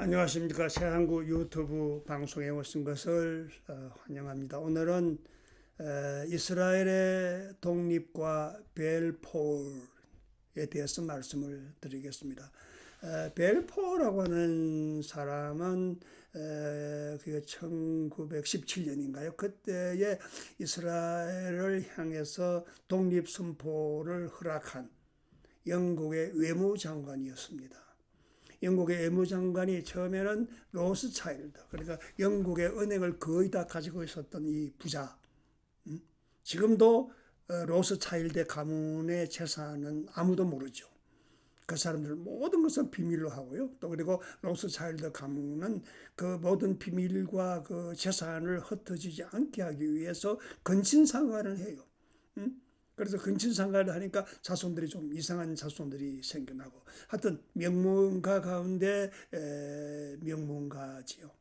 안녕하십니까. 새한국 유튜브 방송에 오신 것을 환영합니다. 오늘은 이스라엘의 독립과 벨포르에 대해서 말씀을 드리겠습니다. 벨포르라고 하는 사람은 그게 1917년인가요? 그때에 이스라엘을 향해서 독립선포를 허락한 영국의 외무장관이었습니다. 영국의 외무장관이 처음에는 로스차일드, 그러니까 영국의 은행을 거의 다 가지고 있었던 이 부자. 지금도 로스차일드 가문의 재산은 아무도 모르죠. 그 사람들 모든 것은 비밀로 하고요. 또 그리고 로스차일드 가문은 그 모든 비밀과 그 재산을 흩어지지 않게 하기 위해서 근친상간을 해요. 그래서 근친상간을 하니까 자손들이 좀 이상한 자손들이 생겨나고, 하여튼 명문가 가운데 명문가지요.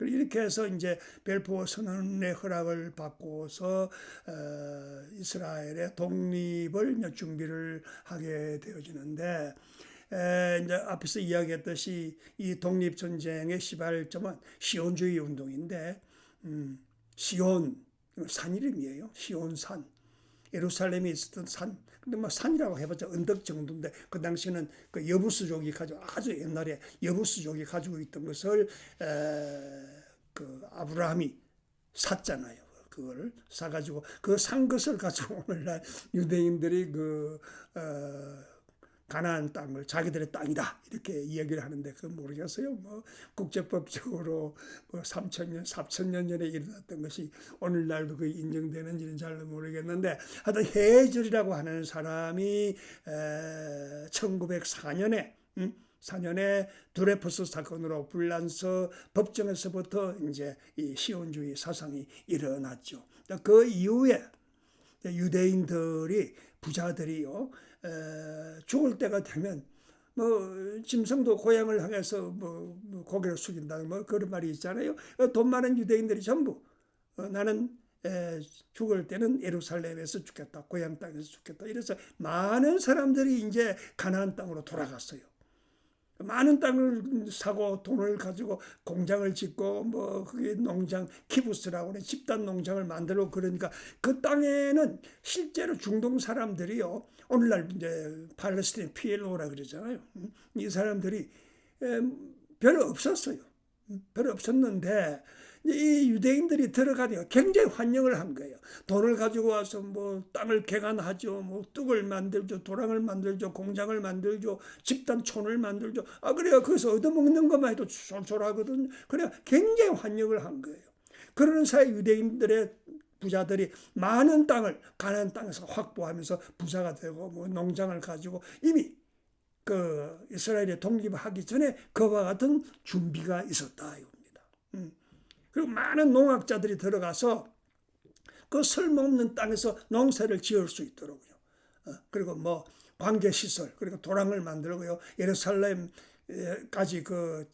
이렇게 해서 이제 벨포어 선언의 허락을 받고서 이스라엘의 독립을 준비를 하게 되어지는데, 이제 앞에서 이야기했듯이 이 독립 전쟁의 시발점은 시온주의 운동인데, 시온 산 이름이에요. 시온산. 예루살렘에 있었던 산, 근데 뭐 산이라고 해봤자 언덕 정도인데, 그 당시에는 그 여부수족이 가지고, 아주 옛날에 여부수족이 가지고 있던 것을 그 아브라함이 샀잖아요. 그걸 사가지고 그 산 것을 가지고 오늘날 유대인들이 그 가나안 땅을 자기들의 땅이다 이렇게 이야기를 하는데, 그건 모르겠어요. 뭐 국제법적으로 뭐 3,000년, 4,000년 전에 일어났던 것이 오늘날도 그 인정되는지는 잘 모르겠는데, 하여튼 헤즐이라고 하는 사람이 1904년에 4년에 드레포스 사건으로 불란서 법정에서부터 이제 이 시온주의 사상이 일어났죠. 그 이후에 유대인들이, 부자들이요, 죽을 때가 되면 뭐 짐승도 고향을 향해서 뭐 고개를 숙인다, 뭐 그런 말이 있잖아요. 돈 많은 유대인들이 전부 나는 죽을 때는 예루살렘에서 죽겠다, 고향 땅에서 죽겠다. 이래서 많은 사람들이 이제 가나안 땅으로 돌아갔어요. 많은 땅을 사고 돈을 가지고 공장을 짓고, 뭐 그게 농장 키부스라고 하는 집단 농장을 만들고, 그러니까 그 땅에는 실제로 중동 사람들이요, 오늘날 이제 팔레스타인 PLO라 그러잖아요. 이 사람들이 별로 없었어요. 별로 없었는데 이 유대인들이 들어가니까 굉장히 환영을 한 거예요. 돈을 가지고 와서 뭐 땅을 개간하죠, 뭐 뚝을 만들죠, 도랑을 만들죠, 공장을 만들죠, 집단촌을 만들죠. 그래야 거기서 얻어먹는 것만 해도 쏠쏠하거든요. 그래야 굉장히 환영을 한 거예요. 그러는 사이 유대인들의 부자들이 많은 땅을 가나안 땅에서 확보하면서 부자가 되고, 뭐 농장을 가지고 이미 그 이스라엘의 독립하기 전에 그와 같은 준비가 있었다 이겁니다. 그리고 많은 농학자들이 들어가서 그 쓸모없는 땅에서 농사를 지을 수 있도록요. 그리고 뭐 관계시설, 그리고 도랑을 만들고요. 예루살렘까지 그러니까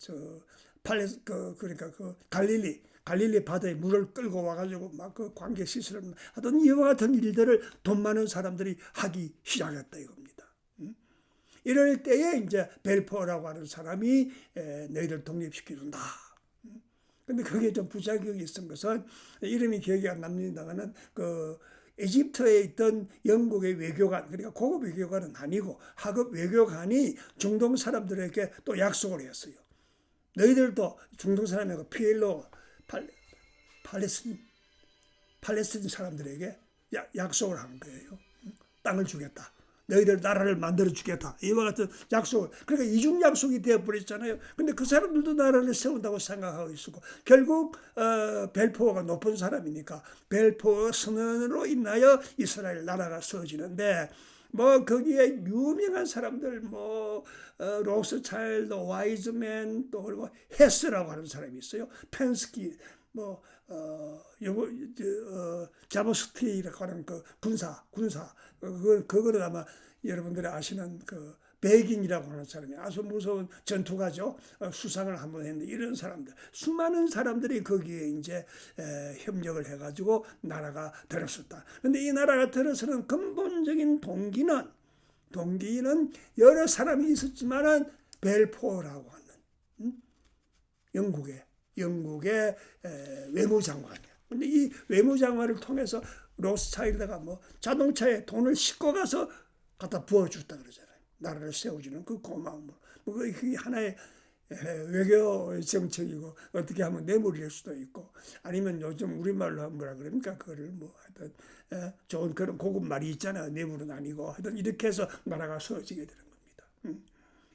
그 갈릴리 바다에 물을 끌고 와가지고 막 그 관계시설을 하던 이와 같은 일들을 돈 많은 사람들이 하기 시작했다 이겁니다. 이럴 때에 이제 벨포라고 하는 사람이 너희들 독립시켜준다. 근데 그게 좀 부작용이 있은 것은, 이름이 기억이 안 납니다만은 그 에집트에 있던 영국의 외교관, 그러니까 고급 외교관은 아니고 하급 외교관이 중동 사람들에게 또 약속을 했어요. 너희들도 중동 사람이고 PLO 팔레스틴 사람들에게 약속을 한 거예요. 땅을 주겠다. 너희들 나라를 만들어 주겠다. 이와 같은 약속을. 그러니까 이중 약속이 되어버렸잖아요. 근데 그 사람들도 나라를 세운다고 생각하고 있었고, 결국 벨포어가 높은 사람이니까 벨포어 선언으로 인하여 이스라엘 나라가 세워지는데, 뭐 거기에 유명한 사람들, 뭐 로스차일드, 와이즈맨, 또 그리고 헤스라고 하는 사람이 있어요. 펜스키, 뭐 자보스티라고 하는 그 군사 그거를 아마 여러분들이 아시는 그 베긴이라고 하는 사람이 아주 무서운 전투가죠. 수상을 한번 했는데, 이런 사람들, 수많은 사람들이 거기에 이제 협력을 해가지고 나라가 들었었다. 그런데 이 나라가 들어서는 근본적인 동기는 여러 사람이 있었지만은 벨포어라고 하는 영국의 외무장관이야. 근데 이 외무장관을 통해서 로스차일드가 뭐 자동차에 돈을 싣고 가서 갖다 부어줬다 그러잖아요. 나라를 세워주는 그 고마움으로. 뭐 그게 하나의 외교 정책이고 어떻게 하면 뇌물일 수도 있고 아니면 요즘 우리말로 뭐라 그럽니까? 그거를 뭐 하여튼 좋은 그런 고급 말이 있잖아요. 뇌물은 아니고 하여튼 이렇게 해서 나라가 세워지게 되는 겁니다.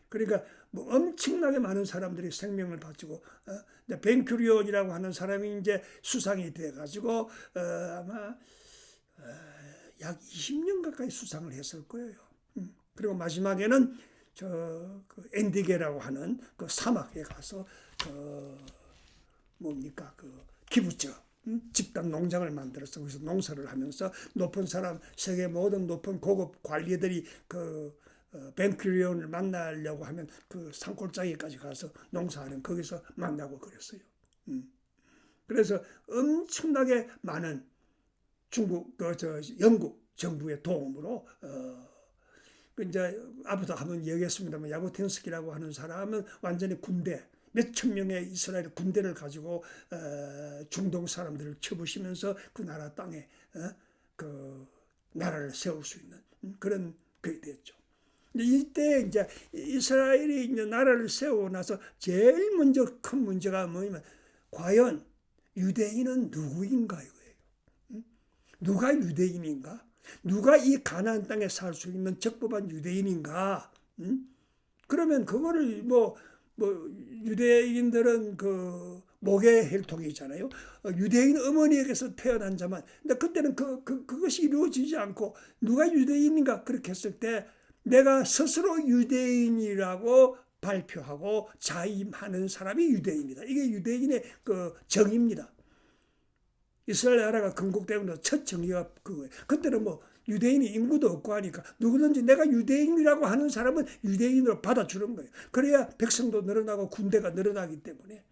그러니까 뭐 엄청나게 많은 사람들이 생명을 바치고 벤큐리온이라고 하는 사람이 이제 수상이 돼가지고 아마 약 20년 가까이 수상을 했을 거예요. 그리고 마지막에는 그 엔디게라고 하는 그 사막에 가서 뭡니까 그 기부처 집단 농장을 만들어서 거기서 농사를 하면서 높은 사람 세계 모든 높은 고급 관리들이 그 벤큐리온을 만나려고 하면 그 산골짜기까지 가서 농사하는 거기서 만나고 그랬어요. 그래서 엄청나게 많은 영국 정부의 도움으로 이제 앞으로 한번 얘기했습니다만 야보틴스키라고 하는 사람은 완전히 군대 몇천 명의 이스라엘 군대를 가지고 중동 사람들을 쳐부시면서 그 나라 땅에 그 나라를 세울 수 있는 그런 그게 됐죠. 이때 이제 이스라엘이 이제 나라를 세우고 나서 제일 먼저 큰 문제가 뭐냐면 과연 유대인은 누구인가 이거예요. 누가 유대인인가? 누가 이 가나안 땅에 살 수 있는 적법한 유대인인가? 그러면 그거를 뭐 유대인들은 그 목의 혈통이잖아요. 유대인 어머니에게서 태어난 자만. 근데 그때는 그것이 이루어지지 않고 누가 유대인인가 그렇게 했을 때 내가 스스로 유대인이라고 발표하고 자임하는 사람이 유대인이다. 이게 유대인의 그 정의입니다. 이스라엘 나라가 건국되고 나서 첫 정의가 그거예요. 그때는 뭐 유대인이 인구도 없고 하니까 누구든지 내가 유대인이라고 하는 사람은 유대인으로 받아주는 거예요. 그래야 백성도 늘어나고 군대가 늘어나기 때문에.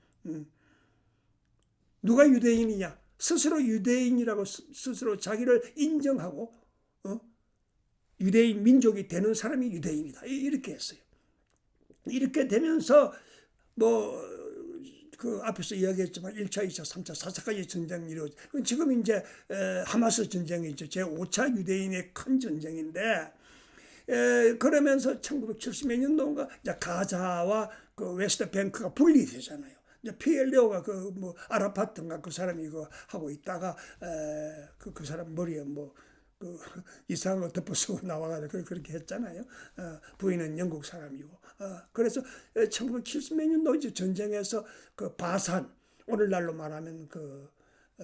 누가 유대인이냐? 스스로 유대인이라고 스스로 자기를 인정하고 유대인 민족이 되는 사람이 유대인이다. 이렇게 했어요. 이렇게 되면서 뭐 그 앞에서 이야기했지만 1차, 2차, 3차, 4차까지 전쟁이 이루어져. 지금 이제 하마스 전쟁이죠. 제5차 유대인의 큰 전쟁인데 그러면서 1970몇 년도인가 가자와 그 웨스트 뱅크가 분리되잖아요. 이제 PLO가 그 뭐 아라파트인가 그 사람이 이거 하고 있다가 그 사람 머리에 뭐 그 이상한 거 덮어쓰고 나와가지고 그렇게 했잖아요. 부인은 영국 사람이고. 그래서 1970몇 년도 이제 전쟁에서 그 바산 오늘날로 말하면 그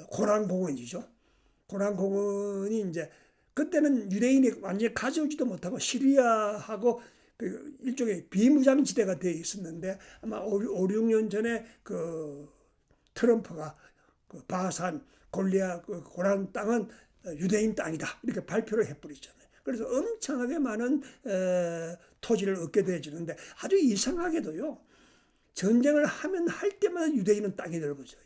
고란공원이죠. 고란공원이 이제 그때는 유대인이 완전히 가져오지도 못하고 시리아하고 그 일종의 비무장지대가 되어 있었는데 아마 5, 6년 전에 그 트럼프가 그 바산 골리앗 그 고란 땅은 유대인 땅이다 이렇게 발표를 해버리잖아요. 그래서 엄청나게 많은 토지를 얻게 되어지는데 아주 이상하게도요. 전쟁을 하면 할 때마다 유대인은 땅이 넓어져요.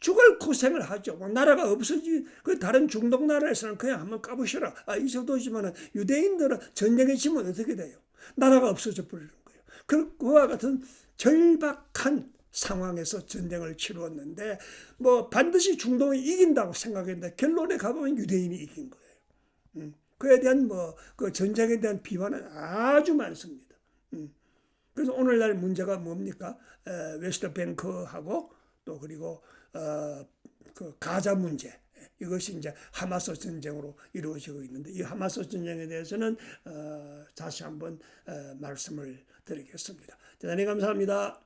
죽을 고생을 하죠. 나라가 없어지 그 다른 중동 나라에서는 그냥 한번 까부셔라. 이 정도지만은 유대인들은 전쟁에 지면 어떻게 돼요? 나라가 없어져 버리는 거예요. 그와 같은 절박한 상황에서 전쟁을 치루었는데 뭐 반드시 중동이 이긴다고 생각했는데 결론에 가보면 유대인이 이긴 거예요. 그에 대한 뭐 그 전쟁에 대한 비판은 아주 많습니다. 그래서 오늘날 문제가 뭡니까? 웨스트 뱅크하고 또 그리고 그 가자 문제 이것이 이제 하마스 전쟁으로 이루어지고 있는데 이 하마스 전쟁에 대해서는 다시 한번 말씀을 드리겠습니다. 대단히 감사합니다.